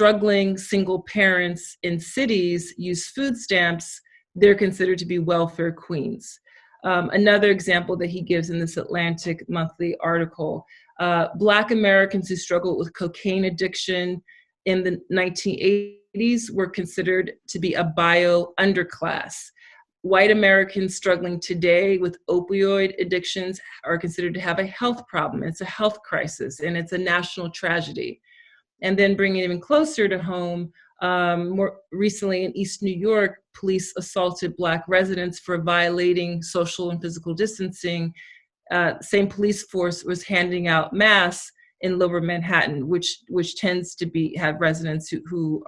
struggling single parents in cities use food stamps, they're considered to be welfare queens. Another example that he gives in this Atlantic Monthly article, Black Americans who struggled with cocaine addiction in the 1980s were considered to be a bio underclass. White Americans struggling today with opioid addictions are considered to have a health problem. It's a health crisis, and it's a national tragedy. And then bringing it even closer to home, more recently in East New York, police assaulted Black residents for violating social and physical distancing. Same police force was handing out masks in Lower Manhattan, which tends to have residents who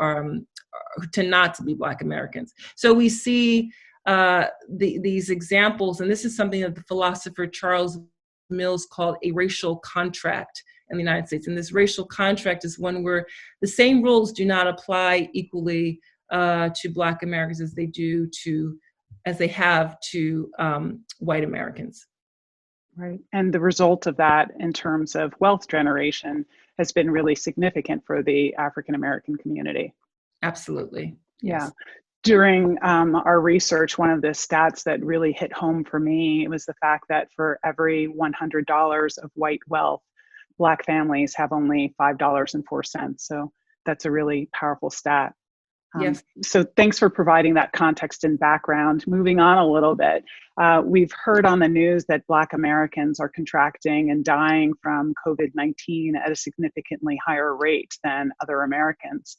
tend not to be Black Americans. So we see these examples, and this is something that the philosopher Charles Mills called a racial contract in the United States. And this racial contract is one where the same rules do not apply equally to Black Americans as they have to white Americans. Right. And the result of that in terms of wealth generation has been really significant for the African American community. Absolutely. Yeah. Yes. During our research, one of the stats that really hit home for me was the fact that for every $100 of white wealth, Black families have only $5.04. So that's a really powerful stat. Yes. So thanks for providing that context and background. Moving on a little bit, we've heard on the news that Black Americans are contracting and dying from COVID-19 at a significantly higher rate than other Americans.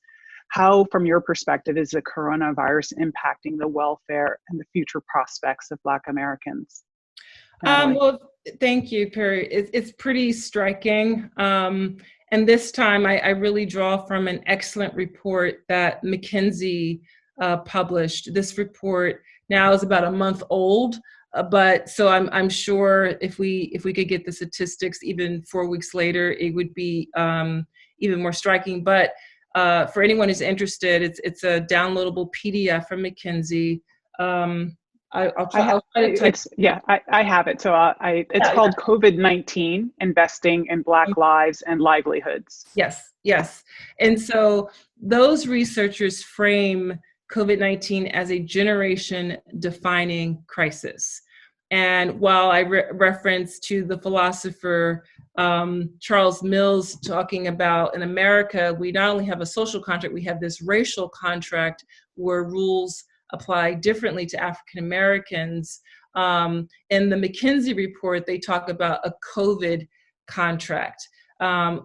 How, from your perspective, is the coronavirus impacting the welfare and the future prospects of Black Americans? Well, thank you, Peri. It's pretty striking. And this time I really draw from an excellent report that McKinsey published. This report now is about a month old, but so I'm sure if we could get the statistics even 4 weeks later, it would be even more striking. But for anyone who's interested, it's a downloadable PDF from McKinsey. I'll try to type. I have it. So it's called COVID-19, Investing in Black Lives and Livelihoods. Yes. And so those researchers frame COVID-19 as a generation-defining crisis. And while I reference to the philosopher Charles Mills talking about in America, we not only have a social contract, we have this racial contract where rules apply differently to African Americans. In the McKinsey report, they talk about a COVID contract,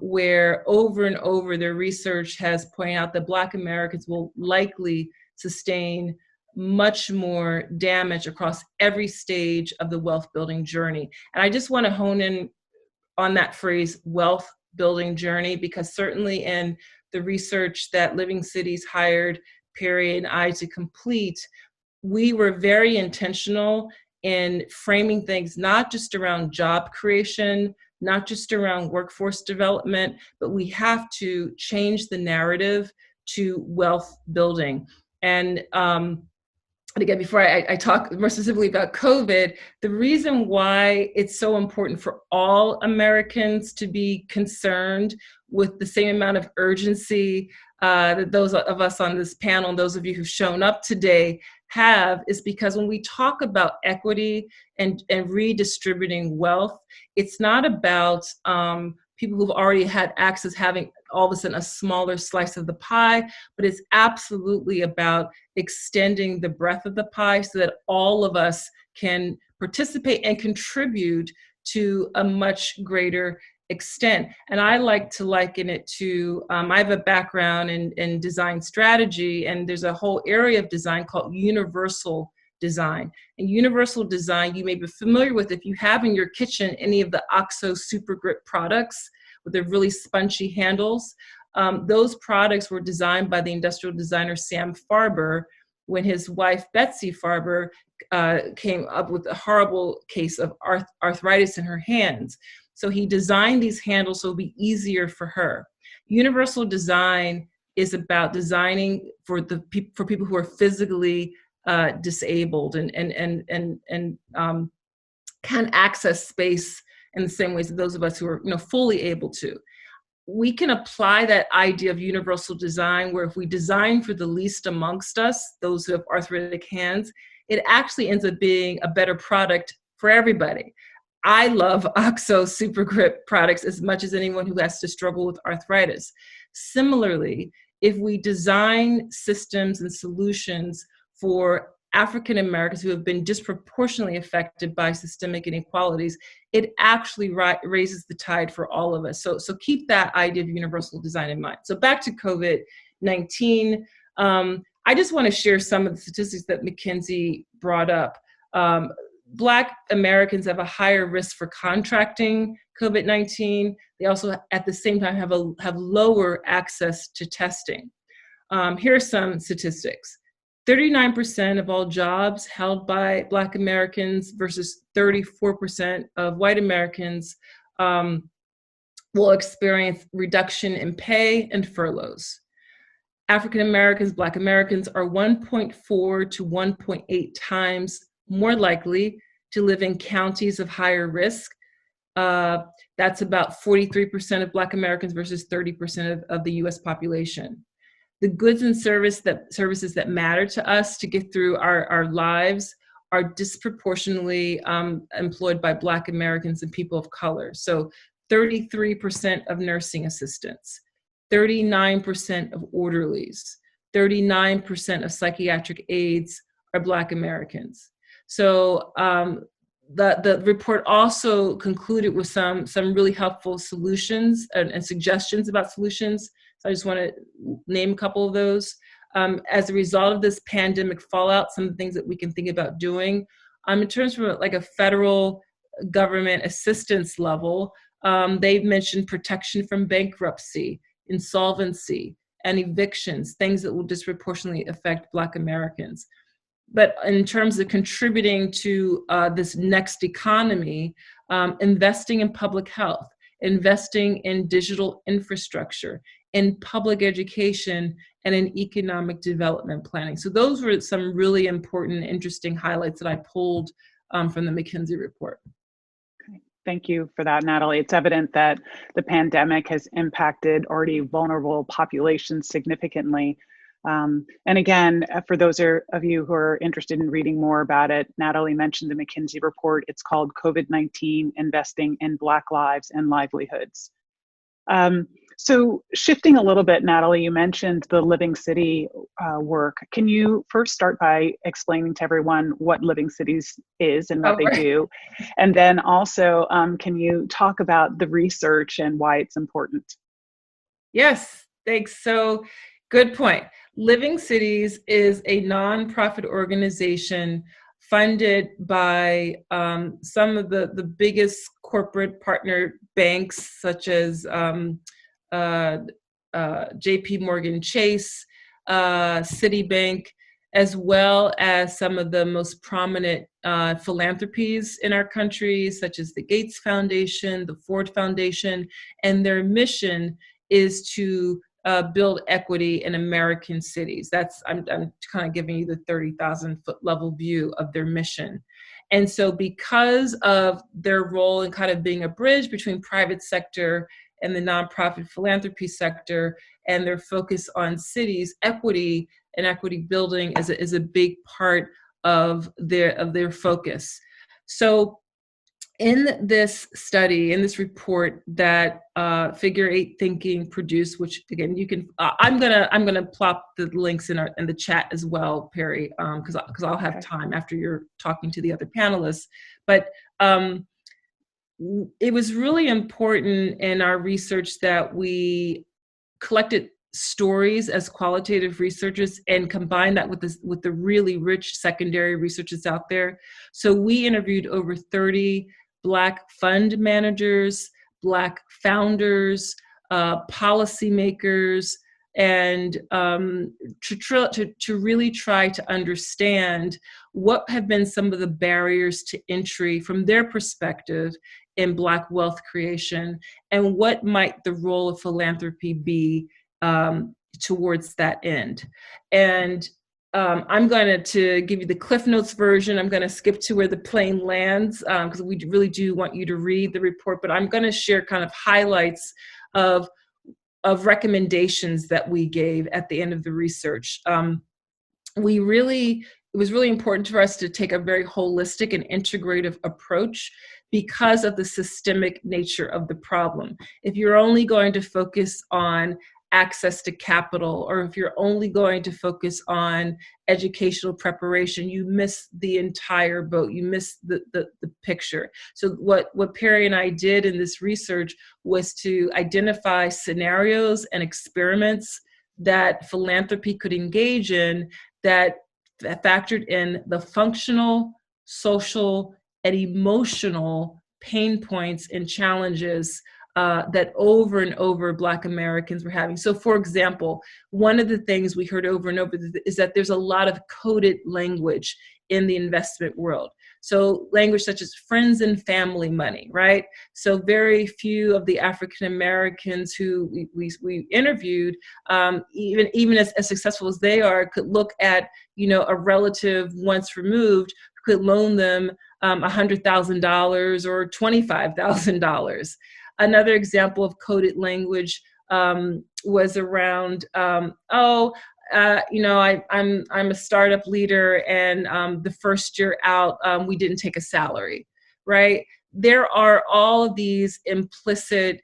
where over and over their research has pointed out that Black Americans will likely sustain much more damage across every stage of the wealth building journey. And I just want to hone in on that phrase, wealth building journey, because certainly in the research that Living Cities hired Peri and I to complete, we were very intentional in framing things not just around job creation, not just around workforce development, but we have to change the narrative to wealth building. And again, before I talk more specifically about COVID, the reason why it's so important for all Americans to be concerned with the same amount of urgency that those of us on this panel and those of you who've shown up today have is because when we talk about equity and redistributing wealth, it's not about people who've already had access having all of a sudden a smaller slice of the pie, but it's absolutely about extending the breadth of the pie so that all of us can participate and contribute to a much greater extent. And I like to liken it to, I have a background in design strategy, and there's a whole area of design called universal design. And universal design, you may be familiar with if you have in your kitchen any of the OXO Super Grip products with the really spongy handles. Those products were designed by the industrial designer Sam Farber when his wife, Betsy Farber, came up with a horrible case of arthritis in her hands. So he designed these handles so it'll be easier for her. Universal design is about designing for people who are physically disabled and can access space in the same ways as those of us who are fully able to. we can apply that idea of universal design, where if we design for the least amongst us, those who have arthritic hands, it actually ends up being a better product for everybody. I love OXO Super Grip products as much as anyone who has to struggle with arthritis. Similarly, if we design systems and solutions for African Americans who have been disproportionately affected by systemic inequalities, it actually raises the tide for all of us. So keep that idea of universal design in mind. So back to COVID-19, I just want to share some of the statistics that McKinsey brought up. Black Americans have a higher risk for contracting COVID-19. They also, at the same time, have lower access to testing. Here are some statistics. 39% of all jobs held by Black Americans versus 34% of white Americans will experience reduction in pay and furloughs. African Americans, Black Americans are 1.4 to 1.8 times more likely to live in counties of higher risk. That's about 43% of Black Americans versus 30% of the US population. The goods and services that matter to us to get through our lives are disproportionately employed by Black Americans and people of color. So 33% of nursing assistants, 39% of orderlies, 39% of psychiatric aides are Black Americans. So the report also concluded with some really helpful solutions and suggestions about solutions. So I just want to name a couple of those. As a result of this pandemic fallout, some of the things that we can think about doing, in terms of like a federal government assistance level, they've mentioned protection from bankruptcy, insolvency, and evictions, things that will disproportionately affect Black Americans. But in terms of contributing to this next economy, investing in public health, investing in digital infrastructure, in public education, and in economic development planning. So those were some really important, interesting highlights that I pulled from the McKinsey report. Okay. Thank you for that, Natalie. It's evident that the pandemic has impacted already vulnerable populations significantly. And again, for those of you who are interested in reading more about it, Natalie mentioned the McKinsey report. It's called COVID-19, Investing in Black Lives and Livelihoods. So shifting a little bit, Natalie, you mentioned the Living City work. Can you first start by explaining to everyone what Living Cities is and what they do? And then also, can you talk about the research and why it's important? Yes, thanks. So good point. Living Cities is a nonprofit organization funded by some of the biggest corporate partner banks, such as JP Morgan Chase, Citibank, as well as some of the most prominent philanthropies in our country, such as the Gates Foundation, the Ford Foundation, and their mission is to build equity in American cities. I'm kind of giving you the 30,000 foot level view of their mission. And so because of their role in kind of being a bridge between private sector and the nonprofit philanthropy sector, and their focus on cities, equity and equity building is a big part of their focus. So in this study, in this report that Figure 8 Thinking produced, which again you can, I'm gonna plop the links in the chat as well, Peri, because I'll have time after you're talking to the other panelists. But it was really important in our research that we collected stories as qualitative researchers and combined that with the really rich secondary research that's out there. So we interviewed over 30 Black fund managers, Black founders, policymakers, and to really try to understand what have been some of the barriers to entry from their perspective in Black wealth creation, and what might the role of philanthropy be towards that end. And I'm going to give you the Cliff Notes version. I'm going to skip to where the plane lands because we really do want you to read the report, but I'm going to share kind of highlights of of recommendations that we gave at the end of the research. It was really important for us to take a very holistic and integrative approach because of the systemic nature of the problem. If you're only going to focus on access to capital, or if you're only going to focus on educational preparation, you miss the entire boat, you miss the picture. So what Peri and I did in this research was to identify scenarios and experiments that philanthropy could engage in that factored in the functional, social, and emotional pain points and challenges that over and over Black Americans were having. So for example, one of the things we heard over and over is that there's a lot of coded language in the investment world. So language such as friends and family money, right? So very few of the African Americans who we interviewed, even as successful as they are, could look at, a relative once removed, could loan them $100,000 or $25,000. Another example of coded language was around, I'm a startup leader, and the first year out, we didn't take a salary, right? There are all of these implicit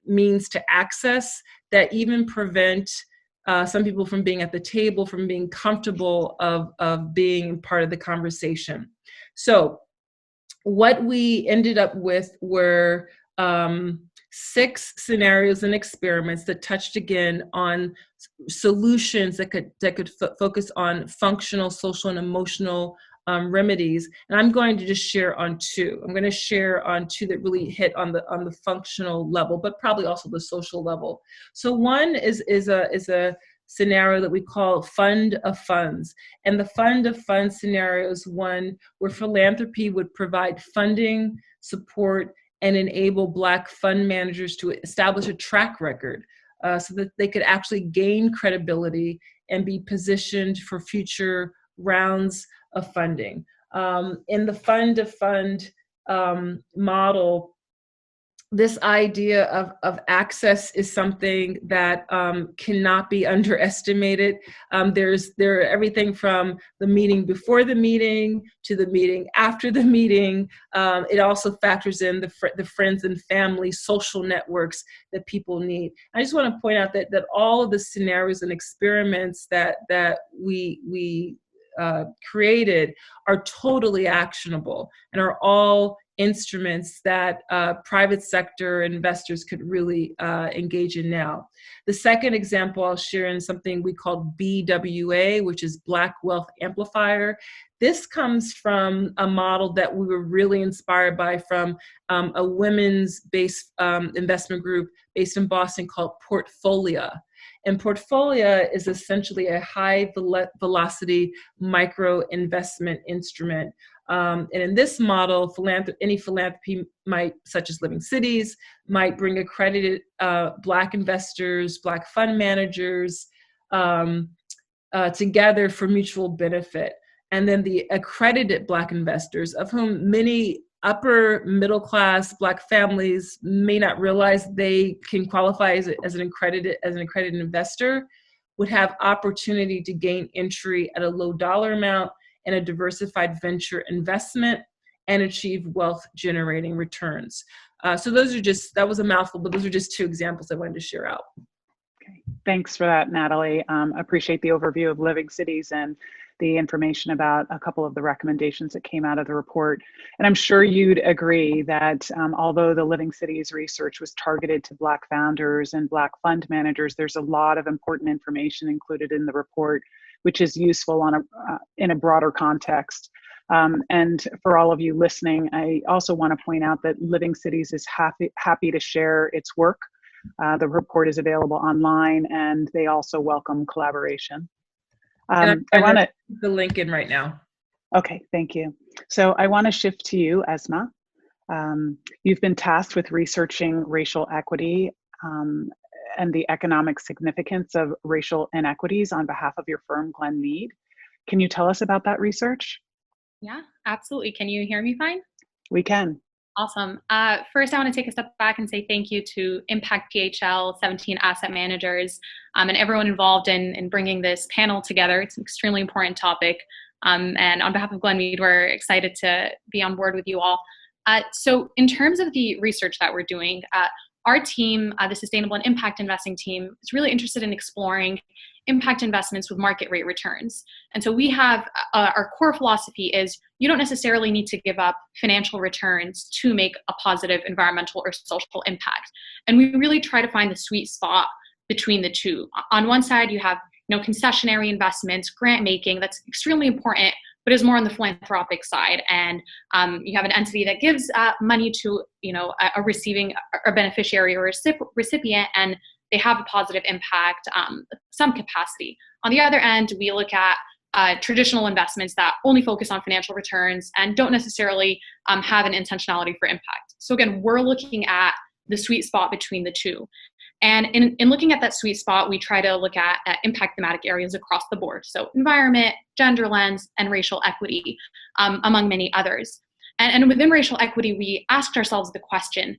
means to access that even prevent some people from being at the table, from being comfortable of being part of the conversation. So what we ended up with were 6 scenarios and experiments that touched again on solutions that could focus on functional, social, and emotional remedies. And I'm going to just share on 2. I'm going to share on 2 that really hit on the functional level, but probably also the social level. So one is a scenario that we call fund of funds. And the fund of funds scenario is one where philanthropy would provide funding, support, and enable Black fund managers to establish a track record so that they could actually gain credibility and be positioned for future rounds of funding. In the fund of fund model, this idea of access is something that cannot be underestimated. There are everything from the meeting before the meeting to the meeting after the meeting. It also factors in the friends and family social networks that people need. I just want to point out that all of the scenarios and experiments that we created are totally actionable and are all instruments that private sector investors could really engage in now. The second example I'll share is something we call BWA, which is Black Wealth Amplifier. This comes from a model that we were really inspired by from a women's-based investment group based in Boston called Portfolia. And Portfolia is essentially a high velocity micro investment instrument. And in this model, any philanthropy such as Living Cities, might bring accredited Black investors, Black fund managers together for mutual benefit. And then the accredited Black investors, of whom many upper middle class Black families may not realize they can qualify as an accredited investor, would have opportunity to gain entry at a low dollar amount and a diversified venture investment and achieve wealth generating returns. So that was a mouthful, but those are just 2 examples I wanted to share out. Okay. Thanks for that, Natalie. Appreciate the overview of Living Cities and the information about a couple of the recommendations that came out of the report. And I'm sure you'd agree that although the Living Cities research was targeted to Black founders and Black fund managers, there's a lot of important information included in the report, which is useful in a broader context. And for all of you listening, I also want to point out that Living Cities is happy to share its work. The report is available online, and they also welcome collaboration. I want to put the link in right now. Okay, thank you. So I want to shift to you, Essma. You've been tasked with researching racial equity and the economic significance of racial inequities on behalf of your firm, Glenmede. Can you tell us about that research? Yeah, absolutely. Can you hear me fine? We can. Awesome. First, I want to take a step back and say thank you to Impact PHL, 17 asset managers, and everyone involved in bringing this panel together. It's an extremely important topic. And on behalf of Glenmede, we're excited to be on board with you all. So in terms of the research that we're doing, our team, the Sustainable and Impact Investing team, is really interested in exploring impact investments with market rate returns. And so we have, our core philosophy is you don't necessarily need to give up financial returns to make a positive environmental or social impact. And we really try to find the sweet spot between the two. On one side, you have concessionary investments, grant making, that's extremely important, but is more on the philanthropic side. And you have an entity that gives money to a receiving or beneficiary or recipient, and they have a positive impact, some capacity. On the other end, we look at traditional investments that only focus on financial returns and don't necessarily have an intentionality for impact. So again, we're looking at the sweet spot between the two. And in looking at that sweet spot, we try to look at impact thematic areas across the board. So environment, gender lens, and racial equity, among many others. And within racial equity, we asked ourselves the question,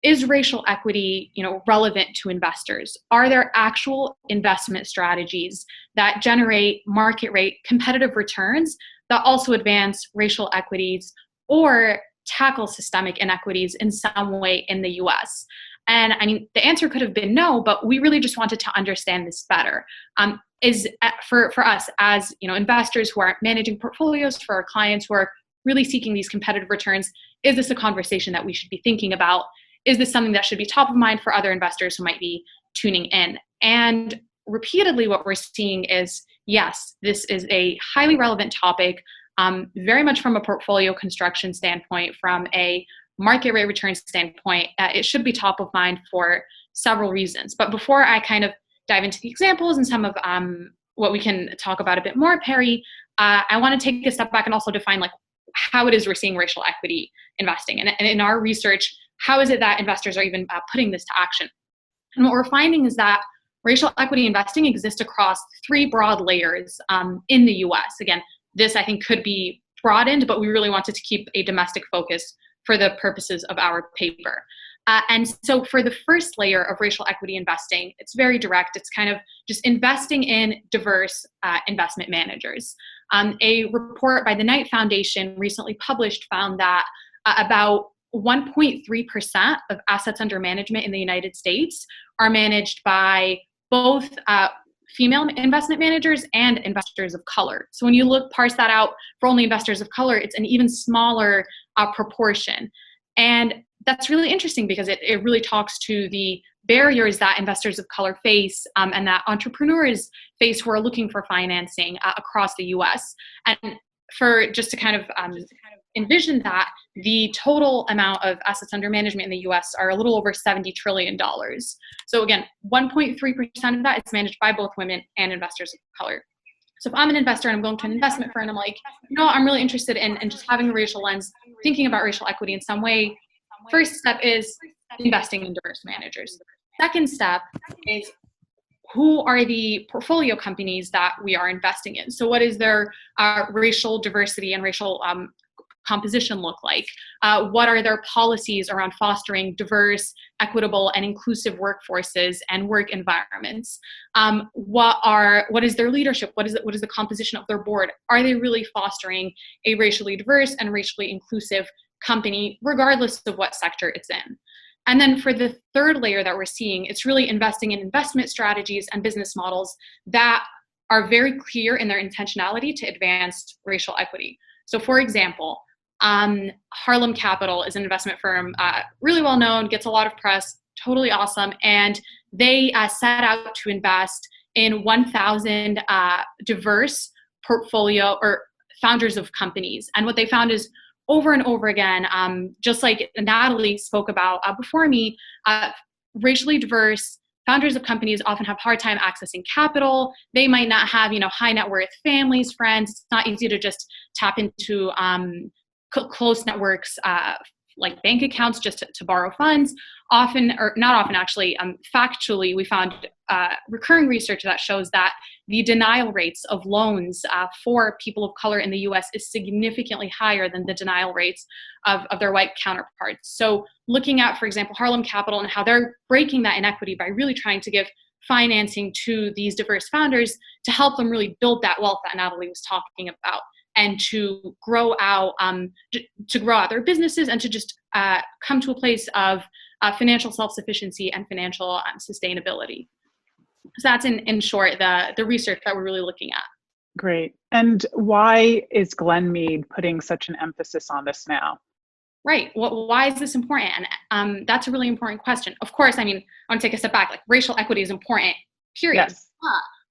is racial equity, relevant to investors? Are there actual investment strategies that generate market rate competitive returns that also advance racial equities or tackle systemic inequities in some way in the US? And I mean, the answer could have been no, but we really just wanted to understand this better. For us as investors who are managing portfolios, for our clients who are really seeking these competitive returns, is this a conversation that we should be thinking about? Is this something that should be top of mind for other investors who might be tuning in? And repeatedly what we're seeing is, yes, this is a highly relevant topic, very much from a portfolio construction standpoint, from a market rate return standpoint. It should be top of mind for several reasons. But before I kind of dive into the examples and some of what we can talk about a bit more, Peri, I want to take a step back and also define how it is we're seeing racial equity investing. And in our research, how is it that investors are even putting this to action? And what we're finding is that racial equity investing exists across three broad layers in the US. Again, this I think could be broadened, but we really wanted to keep a domestic focus for the purposes of our paper. And so for the first layer of racial equity investing, it's very direct. It's kind of just investing in diverse investment managers. A report by the Knight Foundation recently published found that about 1.3% of assets under management in the United States are managed by both female investment managers and investors of color. So when you parse that out for only investors of color, it's an even smaller proportion. And that's really interesting because it really talks to the barriers that investors of color face and that entrepreneurs face who are looking for financing across the US. And for just to kind of envision that, the total amount of assets under management in the US are a little over $70 trillion. So again, 1.3% of that is managed by both women and investors of color. So if I'm an investor and I'm going to an investment firm and I'm like, I'm really interested in just having a racial lens, thinking about racial equity in some way, first step is investing in diverse managers. Second step is, who are the portfolio companies that we are investing in? So what is their racial diversity and racial composition look like? What are their policies around fostering diverse, equitable, and inclusive workforces and work environments? What is their leadership? What is the composition of their board? Are they really fostering a racially diverse and racially inclusive company, regardless of what sector it's in? And then for the third layer that we're seeing, it's really investing in investment strategies and business models that are very clear in their intentionality to advance racial equity. So for example, Harlem Capital is an investment firm, really well known, gets a lot of press, totally awesome. And they set out to invest in 1,000 diverse portfolio or founders of companies. And what they found is, over and over again, just like Natalie spoke about before me, racially diverse founders of companies often have a hard time accessing capital. They might not have, high net worth families, friends. It's not easy to just tap into close networks like bank accounts just to borrow funds. Often, or not often actually, factually, we found recurring research that shows that the denial rates of loans for people of color in the US is significantly higher than the denial rates of their white counterparts. So looking at, for example, Harlem Capital and how they're breaking that inequity by really trying to give financing to these diverse founders to help them really build that wealth that Natalie was talking about, and to grow out their businesses, and to just come to a place of financial self-sufficiency and financial sustainability. So that's in short the research that we're really looking at. Great. And why is Glenmede putting such an emphasis on this now? Right. Why is this important? And that's a really important question. Of course, I mean, I want to take a step back. Like, racial equity is important, period. Yes.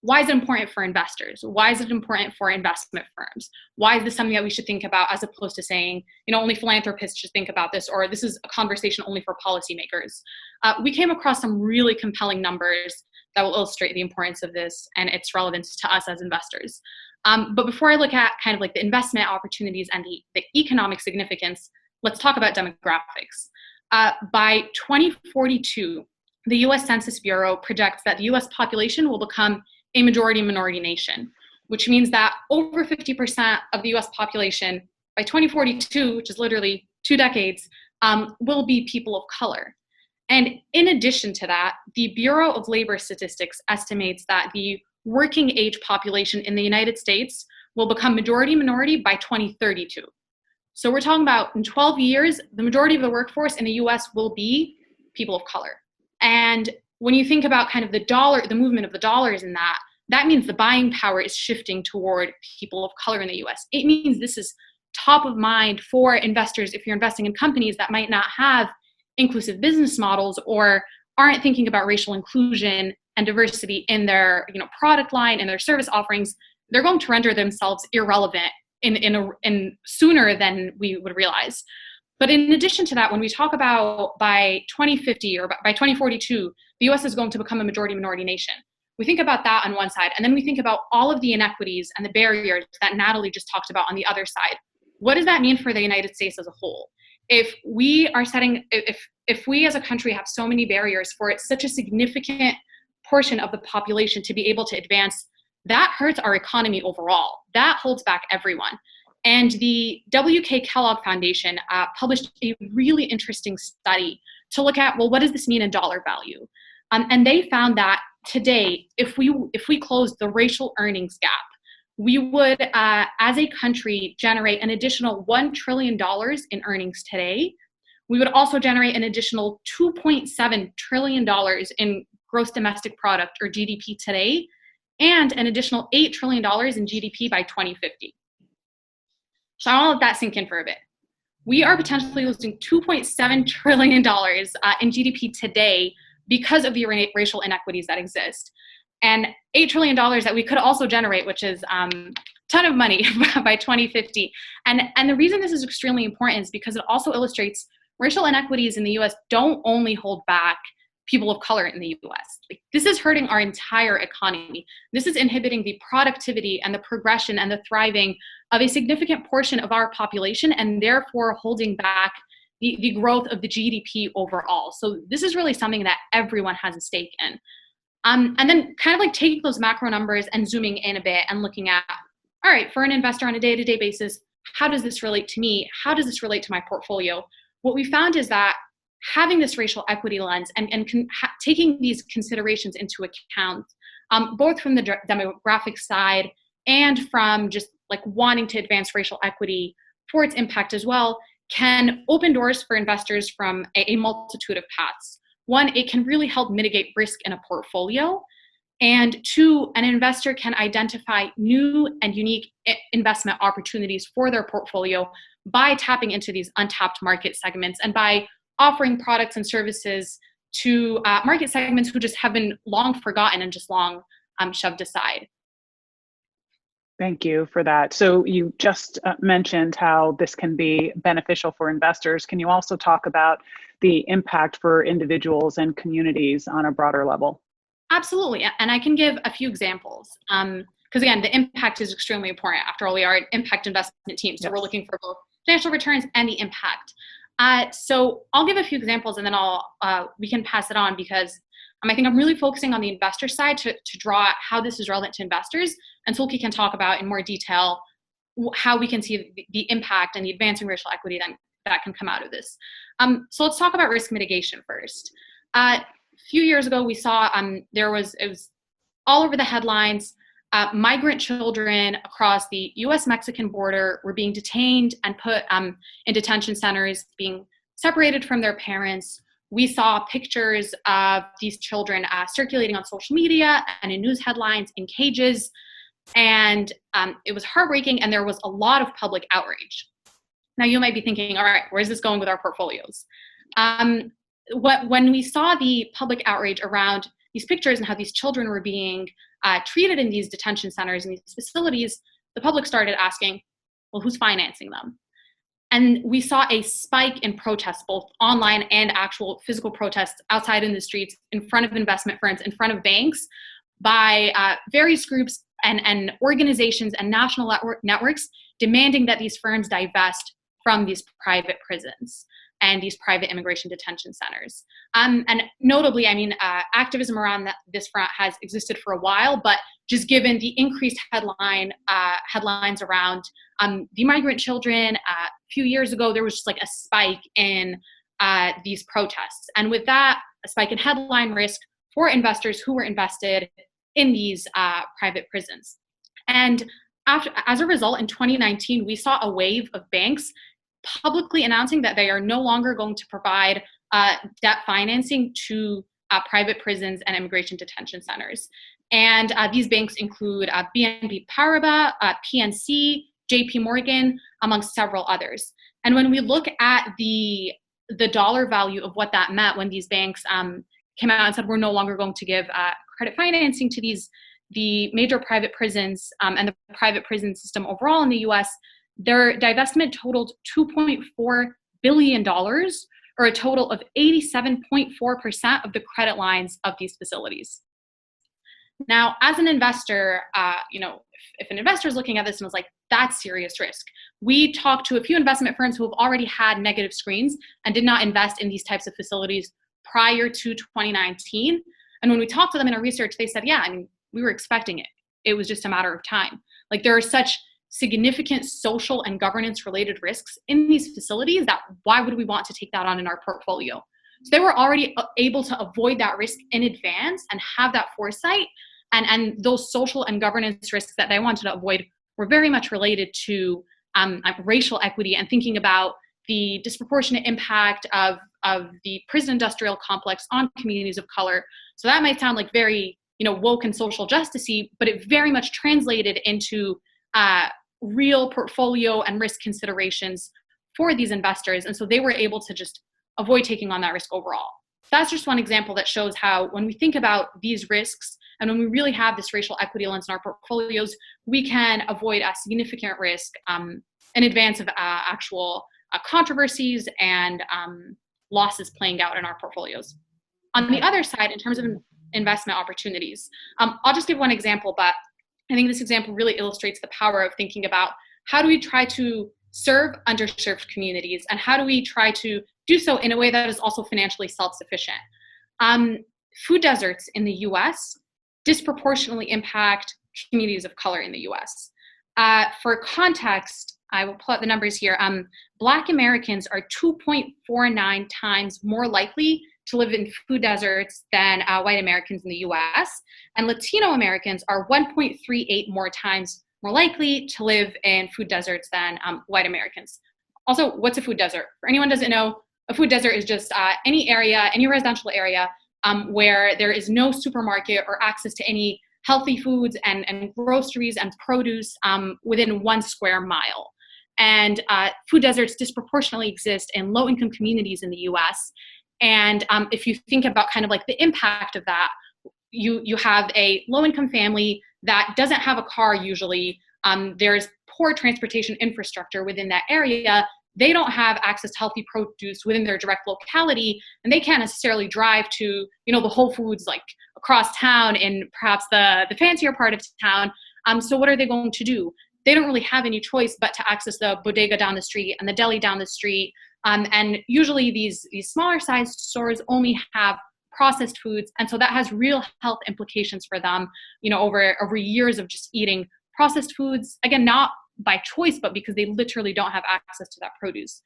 Why is it important for investors? Why is it important for investment firms? Why is this something that we should think about, as opposed to saying, only philanthropists should think about this, or this is a conversation only for policymakers? We came across some really compelling numbers that will illustrate the importance of this and its relevance to us as investors. But before I look at kind of like the investment opportunities and the economic significance, let's talk about demographics. By 2042, the US Census Bureau projects that the US population will become a majority-minority nation, which means that over 50% of the US population by 2042, which is literally 2 decades, will be people of color. And in addition to that, the Bureau of Labor Statistics estimates that the working age population in the United States will become majority-minority by 2032. So we're talking about, in 12 years, the majority of the workforce in the US will be people of color. And when you think about kind of the movement of the dollars in that means the buying power is shifting toward people of color in the US. It means this is top of mind for investors if you're investing in companies that might not have inclusive business models or aren't thinking about racial inclusion and diversity in their product line and their service offerings. They're going to render themselves irrelevant in sooner than we would realize. But in addition to that, when we talk about by 2050 or by 2042, the US is going to become a majority-minority nation. We think about that on one side, and then we think about all of the inequities and the barriers that Natalie just talked about on the other side. What does that mean for the United States as a whole? If we as a country have so many barriers for such a significant portion of the population to be able to advance, that hurts our economy overall. That holds back everyone. And the W.K. Kellogg Foundation published a really interesting study to look at, well, what does this mean in dollar value? And they found that today, if we close the racial earnings gap, we would, as a country, generate an additional $1 trillion in earnings today. We would also generate an additional $2.7 trillion in gross domestic product, or GDP, today, and an additional $8 trillion in GDP by 2050. So I want to let that sink in for a bit. We are potentially losing $2.7 trillion in GDP today because of the racial inequities that exist. And $8 trillion that we could also generate, which is a ton of money by 2050. And the reason this is extremely important is because it also illustrates racial inequities in the US don't only hold back people of color in the US. This is hurting our entire economy. This is inhibiting the productivity and the progression and the thriving of a significant portion of our population, and therefore holding back the growth of the GDP overall. So this is really something that everyone has a stake in. And then kind of like taking those macro numbers and zooming in a bit and looking at, all right, for an investor on a day-to-day basis, how does this relate to me? How does this relate to my portfolio? What we found is that having this racial equity lens and taking these considerations into account, both from the demographic side and from just like wanting to advance racial equity for its impact as well, can open doors for investors from a multitude of paths. One, it can really help mitigate risk in a portfolio. And two, an investor can identify new and unique investment opportunities for their portfolio by tapping into these untapped market segments and by offering products and services to market segments who just have been long forgotten and just long shoved aside. Thank you for that. So you just mentioned how this can be beneficial for investors. Can you also talk about the impact for individuals and communities on a broader level? Absolutely. And I can give a few examples. Because again, the impact is extremely important. After all, we are an impact investment team. So We're looking for both financial returns and the impact. So I'll give a few examples and then we can pass it on, because I think I'm really focusing on the investor side to draw out how this is relevant to investors, and Seulky can talk about in more detail how we can see the impact and the advancing racial equity that can come out of this. So let's talk about risk mitigation first. A few years ago, we saw it was all over the headlines. Migrant children across the U.S.-Mexican border were being detained and put in detention centers, being separated from their parents. We saw pictures of these children circulating on social media and in news headlines in cages. And it was heartbreaking, and there was a lot of public outrage. Now you might be thinking, all right, where's this going with our portfolios? When we saw the public outrage around these pictures and how these children were being treated in these detention centers and these facilities, the public started asking, well, who's financing them? And we saw a spike in protests, both online and actual physical protests outside in the streets, in front of investment firms, in front of banks, by various groups and organizations and national networks demanding that these firms divest from these private prisons and these private immigration detention centers. And notably, activism around this front has existed for a while, but just given the increased headlines around the migrant children, a few years ago, there was just like a spike in these protests. And with that, a spike in headline risk for investors who were invested in these private prisons. And as a result, in 2019, we saw a wave of banks publicly announcing that they are no longer going to provide debt financing to private prisons and immigration detention centers. And these banks include BNP Paribas, PNC, JP Morgan, amongst several others. And when we look at the dollar value of what that meant when these banks came out and said we're no longer going to give credit financing to the major private prisons and the private prison system overall in the US, their divestment totaled $2.4 billion, or a total of 87.4% of the credit lines of these facilities. Now, as an investor, if an investor is looking at this and was like, that's serious risk. We talked to a few investment firms who have already had negative screens and did not invest in these types of facilities prior to 2019. And when we talked to them in our research, they said, yeah, we were expecting it. It was just a matter of time. Like, there are such significant social and governance related risks in these facilities that why would we want to take that on in our portfolio? So they were already able to avoid that risk in advance and have that foresight. And those social and governance risks that they wanted to avoid were very much related to racial equity and thinking about the disproportionate impact of the prison industrial complex on communities of color. So that might sound like very woke and social justice-y, but it very much translated into real portfolio and risk considerations for these investors. And so they were able to just avoid taking on that risk overall. That's just one example that shows how when we think about these risks and when we really have this racial equity lens in our portfolios, we can avoid a significant risk in advance of actual controversies and losses playing out in our portfolios. On the other side, in terms of investment opportunities, I'll just give one example, but I think this example really illustrates the power of thinking about how do we try to serve underserved communities and how do we try to do so in a way that is also financially self-sufficient. Food deserts in the US disproportionately impact communities of color in the US. For context, I will pull out the numbers here. Black Americans are 2.49 times more likely to live in food deserts than white Americans in the US, and Latino Americans are 1.38 more times more likely to live in food deserts than white Americans. Also, what's a food desert? For anyone who doesn't know, a food desert is just any residential area where there is no supermarket or access to any healthy foods and groceries and produce within 1 square mile. And food deserts disproportionately exist in low-income communities in the US. And if you think about kind of like the impact of that, you have a low-income family that doesn't have a car usually. There's poor transportation infrastructure within that area. They don't have access to healthy produce within their direct locality, and they can't necessarily drive to, the Whole Foods like across town in perhaps the fancier part of town. So what are they going to do? they don't really have any choice but to access the bodega down the street and the deli down the street. And usually these smaller sized stores only have processed foods. And so that has real health implications for them, over years of just eating processed foods, again, not by choice, but because they literally don't have access to that produce.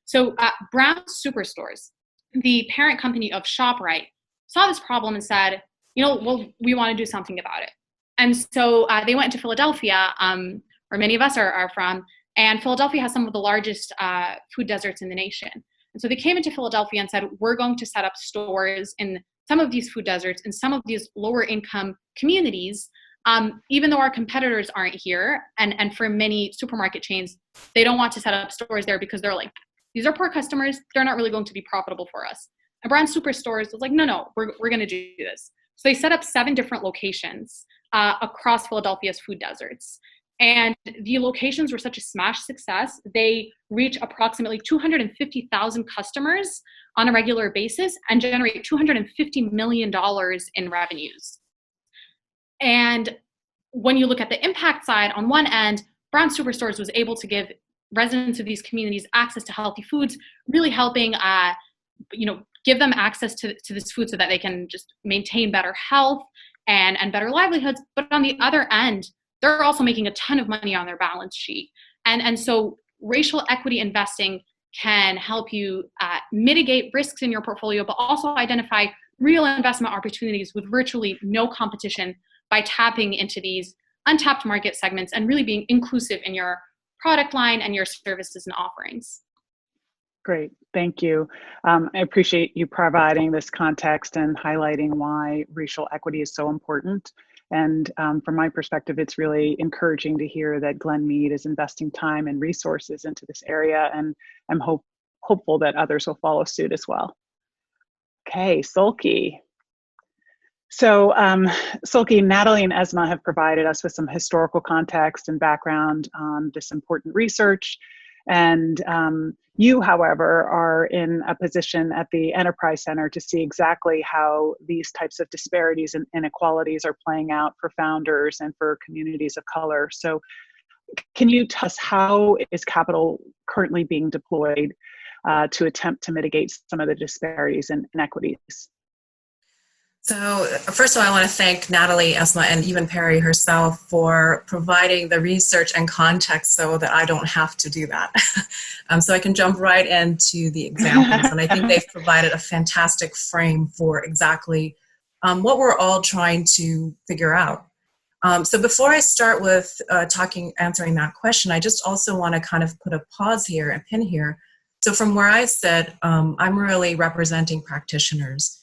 So Brown Superstores, the parent company of ShopRite, saw this problem and said, well, we want to do something about it. And so they went to Philadelphia, where many of us are from, and Philadelphia has some of the largest food deserts in the nation. And so they came into Philadelphia and said, we're going to set up stores in some of these food deserts, in some of these lower income communities, even though our competitors aren't here. And for many supermarket chains, they don't want to set up stores there because they're like, these are poor customers. They're not really going to be profitable for us. And Brown Superstores was like, no, we're going to do this. So they set up 7 different locations across Philadelphia's food deserts. And the locations were such a smash success. They reach approximately 250,000 customers on a regular basis and generate $250 million in revenues. And when you look at the impact side, on one end, Brown Superstores was able to give residents of these communities access to healthy foods, really helping, give them access to this food so that they can just maintain better health and better livelihoods. But on the other end, they're also making a ton of money on their balance sheet. And so racial equity investing can help you mitigate risks in your portfolio, but also identify real investment opportunities with virtually no competition by tapping into these untapped market segments and really being inclusive in your product line and your services and offerings. Great, thank you. I appreciate you providing this context and highlighting why racial equity is so important. And from my perspective, it's really encouraging to hear that Glenmede is investing time and resources into this area, and I'm hopeful that others will follow suit as well. Okay, Seulky. So Seulky, Natalie and Essma have provided us with some historical context and background on this important research. And you, however, are in a position at the Enterprise Center to see exactly how these types of disparities and inequalities are playing out for founders and for communities of color. So can you tell us how is capital currently being deployed to attempt to mitigate some of the disparities and inequities? So first of all, I want to thank Natalie, Essma, and even Peri herself for providing the research and context so that I don't have to do that. So I can jump right into the examples. And I think they've provided a fantastic frame for exactly what we're all trying to figure out. So before I start with answering that question, I just also want to kind of put a pause here and pin here. So from where I sit, I'm really representing practitioners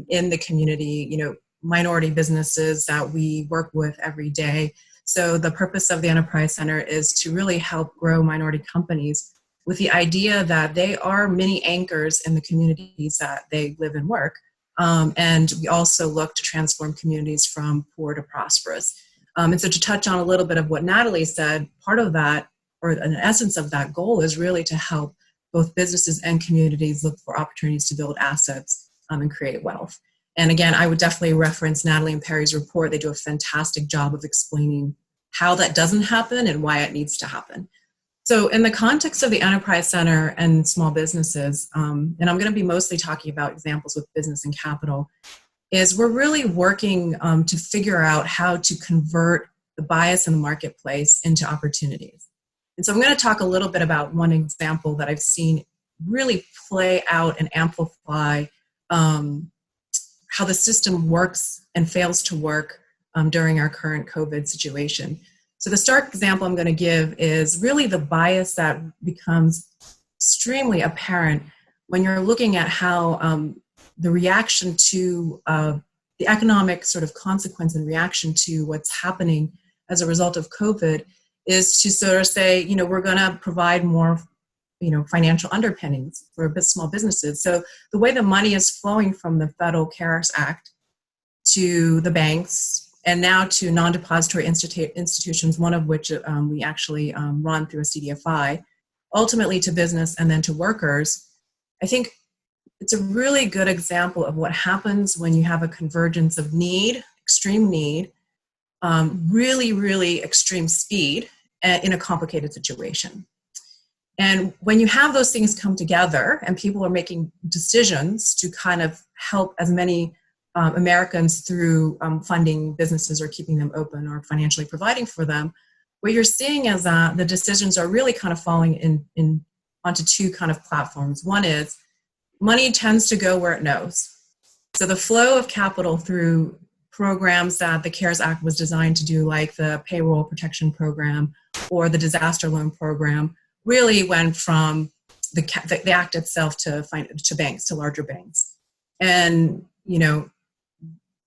in the community, minority businesses that we work with every day. So the purpose of the Enterprise Center is to really help grow minority companies with the idea that they are mini anchors in the communities that they live and work. And we also look to transform communities from poor to prosperous. And so to touch on a little bit of what Natalie said, part of that, or an essence of that goal, is really to help both businesses and communities look for opportunities to build assets and create wealth. And again, I would definitely reference Natalie and Peri's report. They do a fantastic job of explaining how that doesn't happen and why it needs to happen. So in the context of the Enterprise Center and small businesses, and I'm going to be mostly talking about examples with business and capital, is we're really working to figure out how to convert the bias in the marketplace into opportunities. And so I'm going to talk a little bit about one example that I've seen really play out and amplify how the system works and fails to work during our current COVID situation. So the stark example I'm going to give is really the bias that becomes extremely apparent when you're looking at how the reaction to the economic sort of consequence and reaction to what's happening as a result of COVID is to sort of say, we're going to provide more financial underpinnings for small businesses. So the way the money is flowing from the Federal CARES Act to the banks and now to non-depository institutions, one of which we actually run through a CDFI, ultimately to business and then to workers, I think it's a really good example of what happens when you have a convergence of need, extreme need, really, really extreme speed, in a complicated situation. And when you have those things come together and people are making decisions to kind of help as many Americans through funding businesses or keeping them open or financially providing for them, what you're seeing is that the decisions are really kind of falling onto two kind of platforms. One is money tends to go where it knows. So the flow of capital through programs that the CARES Act was designed to do, like the payroll protection program or the disaster loan program, really went from the act itself to banks, to larger banks. And, you know,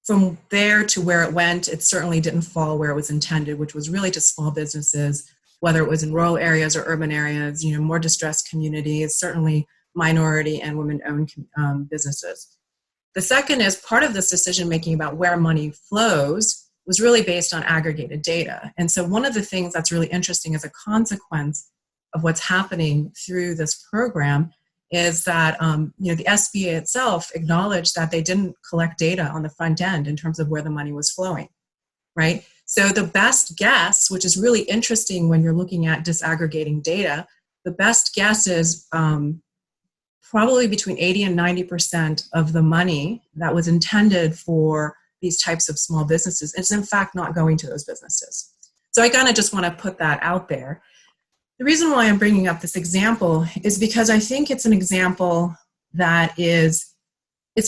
from there to where it went, it certainly didn't fall where it was intended, which was really to small businesses, whether it was in rural areas or urban areas, you know, more distressed communities, certainly minority and women-owned businesses. The second is part of this decision-making about where money flows was really based on aggregated data. And so one of the things that's really interesting as a consequence of what's happening through this program is that you know, the SBA itself acknowledged that they didn't collect data on the front end in terms of where the money was flowing, right? So the best guess, which is really interesting when you're looking at disaggregating data, the best guess is probably between 80 and 90% of the money that was intended for these types of small businesses is in fact not going to those businesses. So I kind of just want to put that out there. The reason why I'm bringing up this example is because I think it's an example that it's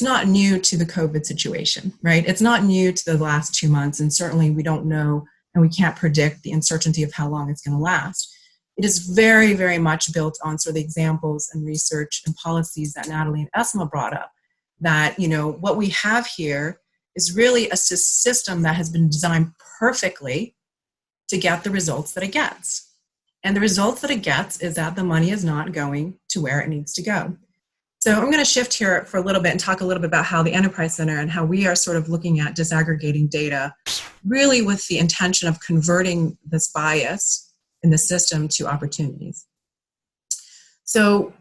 not new to the COVID situation, right? It's not new to the last 2 months, and certainly we don't know and we can't predict the uncertainty of how long it's going to last. It is very, very much built on sort of the examples and research and policies that Natalie and Essma brought up, that, you know, what we have here is really a system that has been designed perfectly to get the results that it gets. And the results that it gets is that the money is not going to where it needs to go. So I'm going to shift here for a little bit and talk a little bit about how the Enterprise Center and how we are sort of looking at disaggregating data, really with the intention of converting this bias in the system to opportunities. So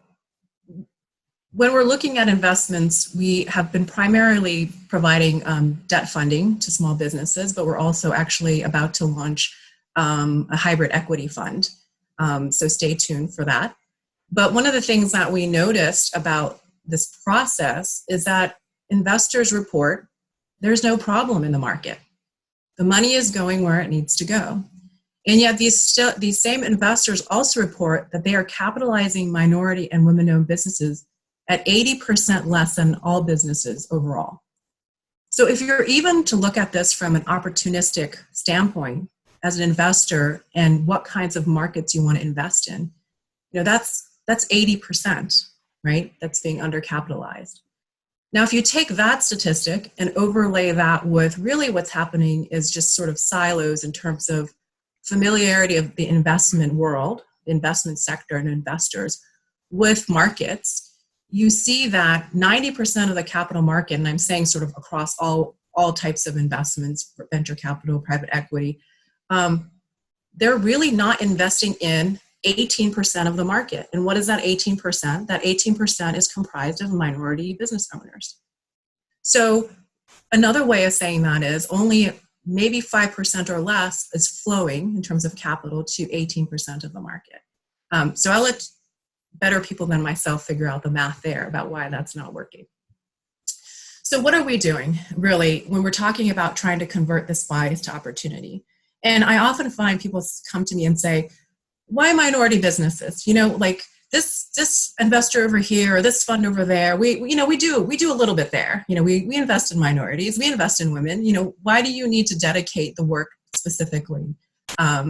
when we're looking at investments, we have been primarily providing debt funding to small businesses, but we're also actually about to launch a hybrid equity fund. So stay tuned for that. But one of the things that we noticed about this process is that investors report there's no problem in the market. The money is going where it needs to go. And yet these same investors also report that they are capitalizing minority and women-owned businesses at 80% less than all businesses overall. So if you're even to look at this from an opportunistic standpoint as an investor and what kinds of markets you want to invest in, you know, that's 80%, right? That's being undercapitalized. Now, if you take that statistic and overlay that with really what's happening is just sort of silos in terms of familiarity of the investment world, the investment sector and investors with markets, you see that 90% of the capital market, and I'm saying sort of across all types of investments, venture capital, private equity, they're really not investing in 18% of the market. And what is that 18%? That 18% is comprised of minority business owners. So another way of saying that is only maybe 5% or less is flowing in terms of capital to 18% of the market. So I'll let better people than myself figure out the math there about why that's not working. So what are we doing, really, when we're talking about trying to convert this bias to opportunity? And I often find people come to me and say, why minority businesses? You know, like this investor over here or this fund over there, we do a little bit there. You know, we invest in minorities, we invest in women. You know, why do you need to dedicate the work specifically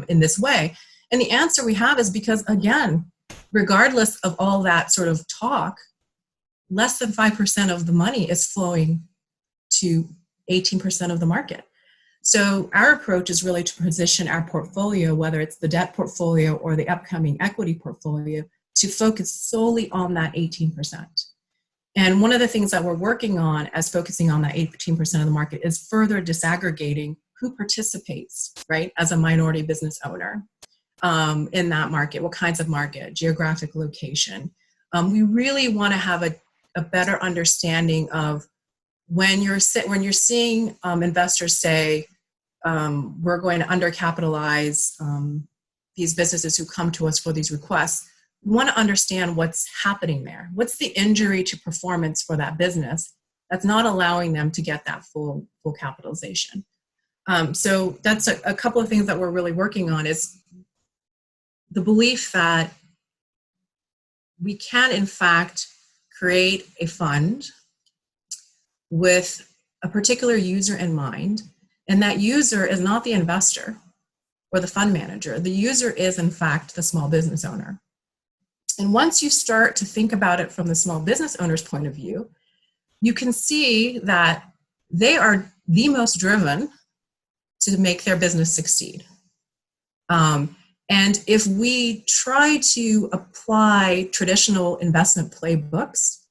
in this way? And the answer we have is because, again, regardless of all that sort of talk, less than 5% of the money is flowing to 18% of the market. So our approach is really to position our portfolio, whether it's the debt portfolio or the upcoming equity portfolio, to focus solely on that 18%. And one of the things that we're working on as focusing on that 18% of the market is further disaggregating who participates, right, as a minority business owner in that market, what kinds of market, geographic location. We really want to have a better understanding of when you're seeing investors say, we're going to undercapitalize these businesses who come to us for these requests, we want to understand what's happening there. What's the injury to performance for that business that's not allowing them to get that full capitalization? So that's a couple of things that we're really working on, is the belief that we can, in fact, create a fund with a particular user in mind, and that user is not the investor or the fund manager. The user is, in fact, the small business owner. And once you start to think about it from the small business owner's point of view, you can see that they are the most driven to make their business succeed. And if we try to apply traditional investment playbooks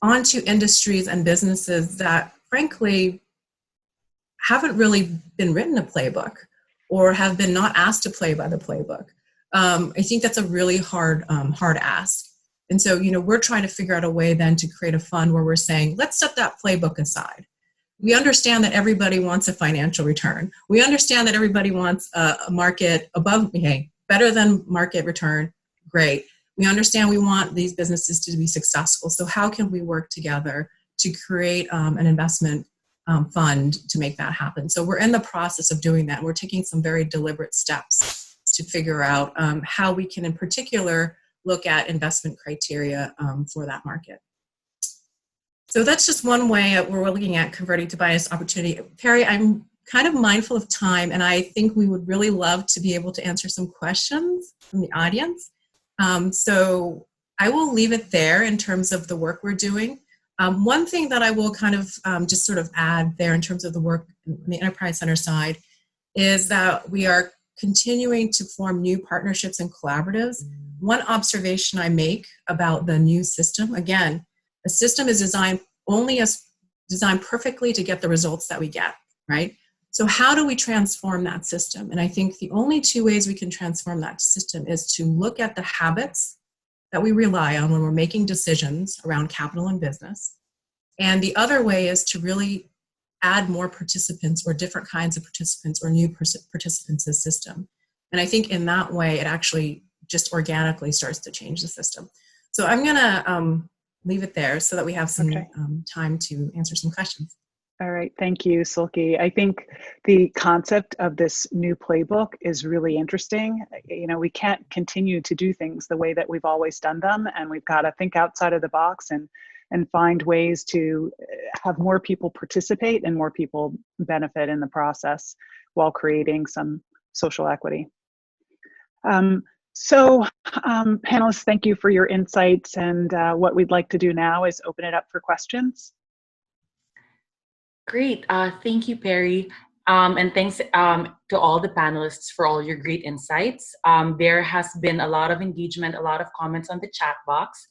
onto industries and businesses that, frankly, haven't really been written a playbook or have been not asked to play by the playbook, I think that's a really hard ask. And so, we're trying to figure out a way then to create a fund where we're saying, let's set that playbook aside. We understand that everybody wants a financial return. We understand that everybody wants a market above, better than market return. Great. We understand we want these businesses to be successful. So how can we work together to create an investment fund to make that happen? So we're in the process of doing that. We're taking some very deliberate steps to figure out how we can, in particular, look at investment criteria for that market. So that's just one way we're looking at converting to bias opportunity. Peri, I'm kind of mindful of time, and I think we would really love to be able to answer some questions from the audience. So I will leave it there in terms of the work we're doing. One thing that I will kind of just sort of add there in terms of the work on the Enterprise Center side is that we are continuing to form new partnerships and collaboratives. One observation I make about the new system, again, a system is designed perfectly to get the results that we get, right? So how do we transform that system? And I think the only two ways we can transform that system is to look at the habits that we rely on when we're making decisions around capital and business. And the other way is to really add more participants or different kinds of participants or new participants to the system. And I think in that way, it actually just organically starts to change the system. So I'm going to leave it there so that we have some time to answer some questions. All right, thank you, Seulky. I think the concept of this new playbook is really interesting. We can't continue to do things the way that we've always done them, and we've got to think outside of the box and find ways to have more people participate and more people benefit in the process while creating some social equity. Panelists, thank you for your insights, and what we'd like to do now is open it up for questions. Great. Thank you, Peri. And thanks to all the panelists for all your great insights. There has been a lot of engagement, a lot of comments on the chat box.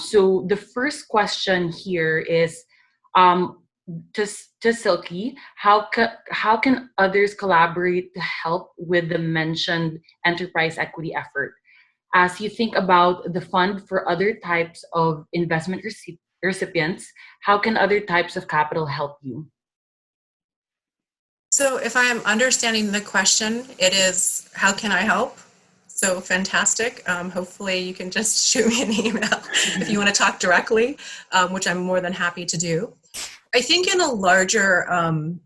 So the first question here is to Seulky, how can others collaborate to help with the mentioned enterprise equity effort? As you think about the fund for other types of investment recipients, how can other types of capital help you? So if I am understanding the question, it is, how can I help? So fantastic. Hopefully you can just shoot me an email if you want to talk directly, which I'm more than happy to do. I think in a larger,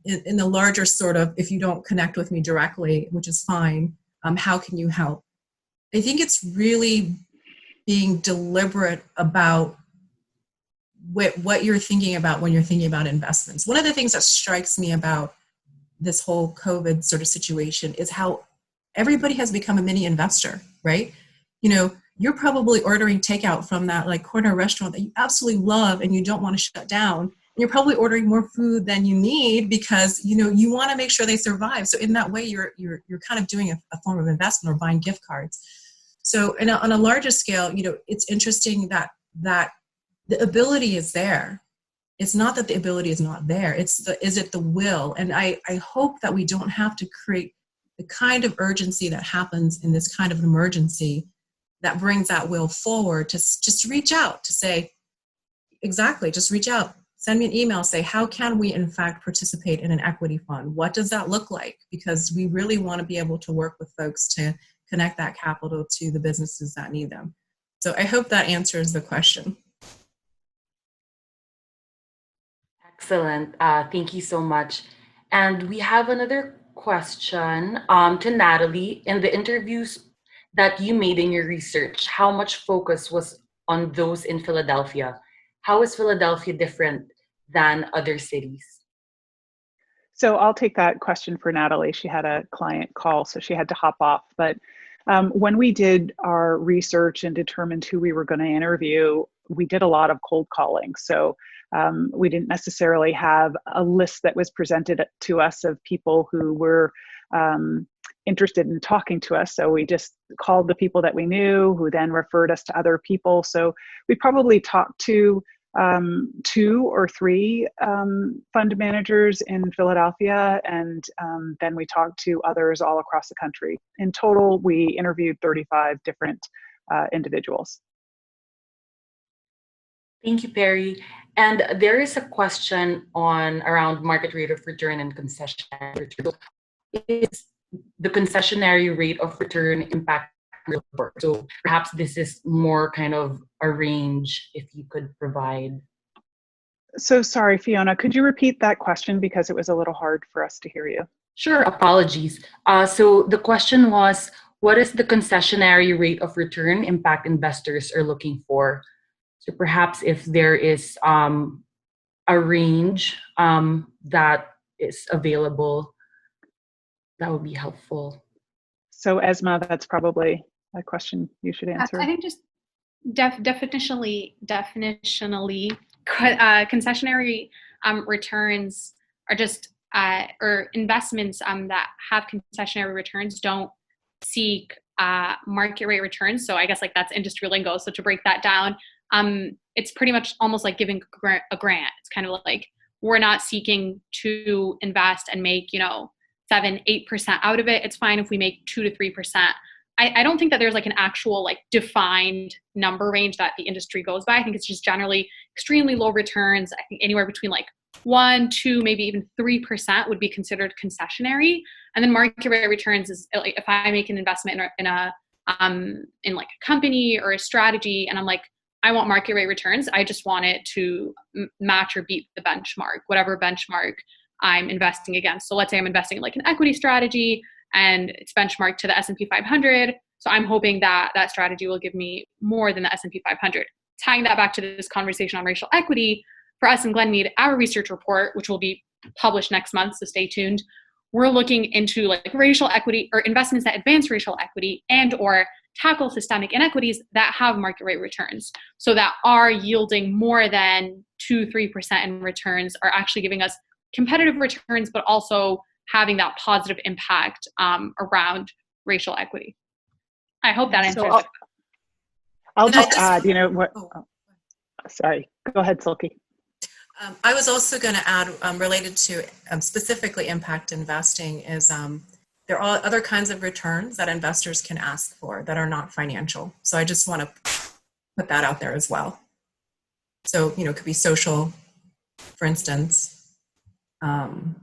in the larger sort of, if you don't connect with me directly, which is fine, how can you help? I think it's really being deliberate about what you're thinking about when you're thinking about investments. One of the things that strikes me about this whole COVID sort of situation is how everybody has become a mini investor, right? You're probably ordering takeout from that corner restaurant that you absolutely love and you don't want to shut down. And you're probably ordering more food than you need because you want to make sure they survive. So in that way, you're kind of doing a form of investment or buying gift cards. So on a larger scale, it's interesting that the ability is there. It's not that the ability is not there. Is it the will? And I hope that we don't have to create the kind of urgency that happens in this kind of an emergency that brings that will forward to just reach out to say, exactly, just reach out. Send me an email, say, how can we in fact participate in an equity fund? What does that look like? Because we really want to be able to work with folks to connect that capital to the businesses that need them. So I hope that answers the question. Excellent. Thank you so much. And we have another question to Natalie. In the interviews that you made in your research, how much focus was on those in Philadelphia? How is Philadelphia different than other cities? So I'll take that question for Natalie. She had a client call, so she had to hop off. But when we did our research and determined who we were going to interview, we did a lot of cold calling. So we didn't necessarily have a list that was presented to us of people who were interested in talking to us. So we just called the people that we knew, who then referred us to other people. So we probably talked to 2 or 3 fund managers in Philadelphia, and then we talked to others all across the country. In total, we interviewed 35 different individuals. Thank you, Peri. And there is a question on around market rate of return and concessionary return. Is the concessionary rate of return impact real work? So perhaps this is more kind of a range, if you could provide. So sorry, Fiona, could you repeat that question because it was a little hard for us to hear you? Sure, apologies. So the question was, what is the concessionary rate of return impact investors are looking for? So perhaps if there is a range that is available, that would be helpful. So Essma, that's probably a question you should answer. I think just definitionally, concessionary returns are just or investments that have concessionary returns don't seek market rate returns. So I guess like that's industry lingo. So to break that down, it's pretty much almost like giving a grant. It's kind of like we're not seeking to invest and make 7-8% out of it. It's fine if we make 2 to 3%. I don't think that there's like an actual like defined number range that the industry goes by. I think it's just generally extremely low returns. I think anywhere between like 1, 2, maybe even 3% would be considered concessionary. And then market rate returns is like if I make an investment in like a company or a strategy, and I'm like, I want market rate returns. I just want it to match or beat the benchmark, whatever benchmark I'm investing against. So let's say I'm investing in like an equity strategy and it's benchmarked to the S&P 500. So I'm hoping that that strategy will give me more than the S&P 500. Tying that back to this conversation on racial equity, for us in Glenmede, our research report, which will be published next month, so stay tuned, we're looking into like racial equity or investments that advance racial equity and or tackle systemic inequities that have market rate returns. So that are yielding more than 2-3% in returns, are actually giving us competitive returns, but also having that positive impact around racial equity. I hope that answers it. I'll just add, sorry, go ahead, Seulky. I was also going to add, related to specifically impact investing, is there are other kinds of returns that investors can ask for that are not financial. So I just want to put that out there as well. So, it could be social, for instance. And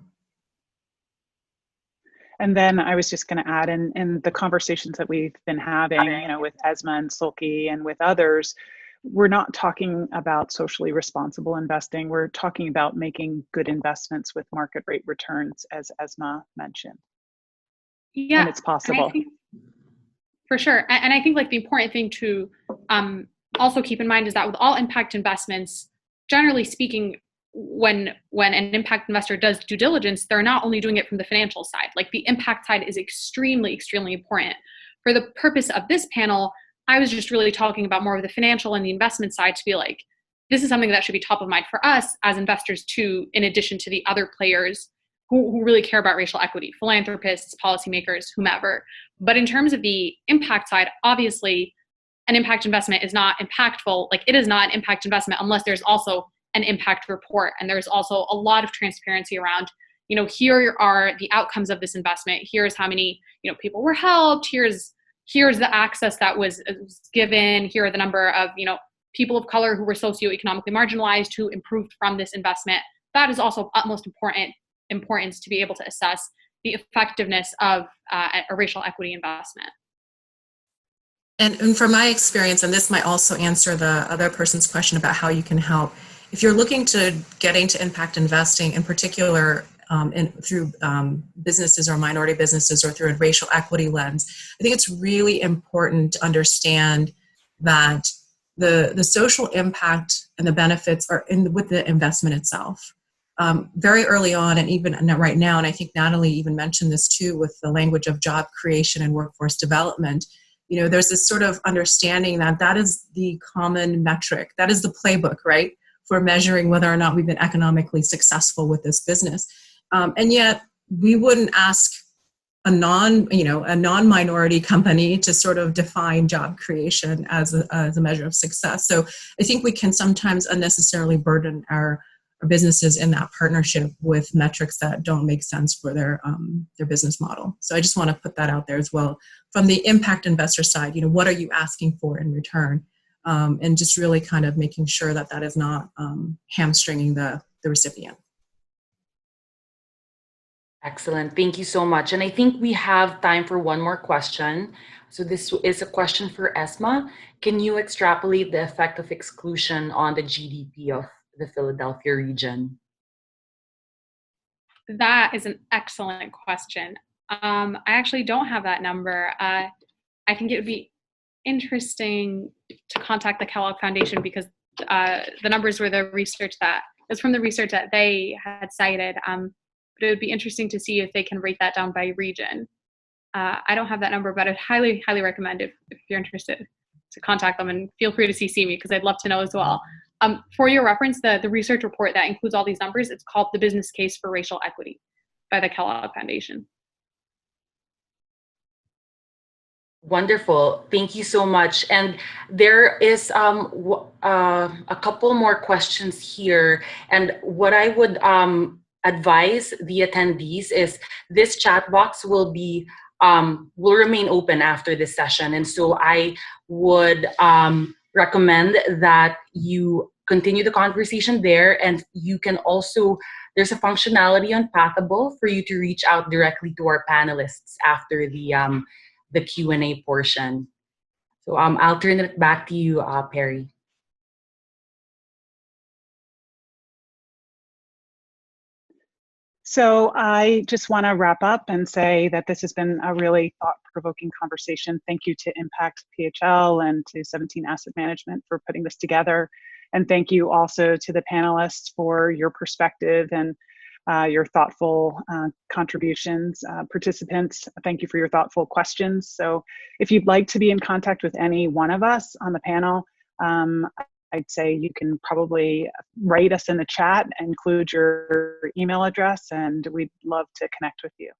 then I was just going to add in the conversations that we've been having, with Essma and Seulky and with others, we're not talking about socially responsible investing. We're talking about making good investments with market rate returns, as Essma mentioned. Yeah, and it's possible. And for sure. And I think like the important thing to also keep in mind is that with all impact investments, generally speaking, when an impact investor does due diligence, they're not only doing it from the financial side. Like the impact side is extremely, extremely important. For the purpose of this panel, I was just really talking about more of the financial and the investment side to be like, this is something that should be top of mind for us as investors too, in addition to the other players who really care about racial equity, philanthropists, policymakers, whomever. But in terms of the impact side, obviously an impact investment is not impactful. Like it is not an impact investment unless there's also an impact report. And there's also a lot of transparency around, here are the outcomes of this investment. Here's how many, people were helped. Here's the access that was given. Here are the number of, people of color who were socioeconomically marginalized who improved from this investment. That is also utmost importance to be able to assess the effectiveness of a racial equity investment. And from my experience, and this might also answer the other person's question about how you can help, if you're looking to get into impact investing, in particular through businesses or minority businesses or through a racial equity lens, I think it's really important to understand that the social impact and the benefits are with the investment itself. Very early on, and even right now, and I think Natalie even mentioned this too with the language of job creation and workforce development, there's this sort of understanding that that is the common metric, that is the playbook, right, for measuring whether or not we've been economically successful with this business. And yet we wouldn't ask a non-minority company to sort of define job creation as a measure of success. So I think we can sometimes unnecessarily burden our businesses in that partnership with metrics that don't make sense for their business model. So I just want to put that out there as well. From the impact investor side, what are you asking for in return? And just really kind of making sure that that is not hamstringing the recipient. Excellent. Thank you so much. And I think we have time for one more question. So this is a question for Essma. Can you extrapolate the effect of exclusion on the GDP of the Philadelphia region? That is an excellent question. I actually don't have that number. I think it would be interesting to contact the Kellogg Foundation because the numbers were the research that was from the research that they had cited. But it would be interesting to see if they can break that down by region. I don't have that number, but I'd highly, highly recommend if you're interested to contact them, and feel free to CC me because I'd love to know as well. For your reference, the research report that includes all these numbers, it's called The Business Case for Racial Equity by the Kellogg Foundation. Wonderful. Thank you so much. And there is a couple more questions here. And what I would advise the attendees is this chat box will remain open after this session. And so I would recommend that you continue the conversation there, and you can also, there's a functionality on Pathable for you to reach out directly to our panelists after the Q&A portion. So I'll turn it back to you, Peri. So I just want to wrap up and say that this has been a really thought-provoking conversation. Thank you to Impact PHL and to 17 Asset Management for putting this together. And thank you also to the panelists for your perspective and your thoughtful contributions. Participants, thank you for your thoughtful questions. So if you'd like to be in contact with any one of us on the panel, I'd say you can probably write us in the chat, include your email address, and we'd love to connect with you.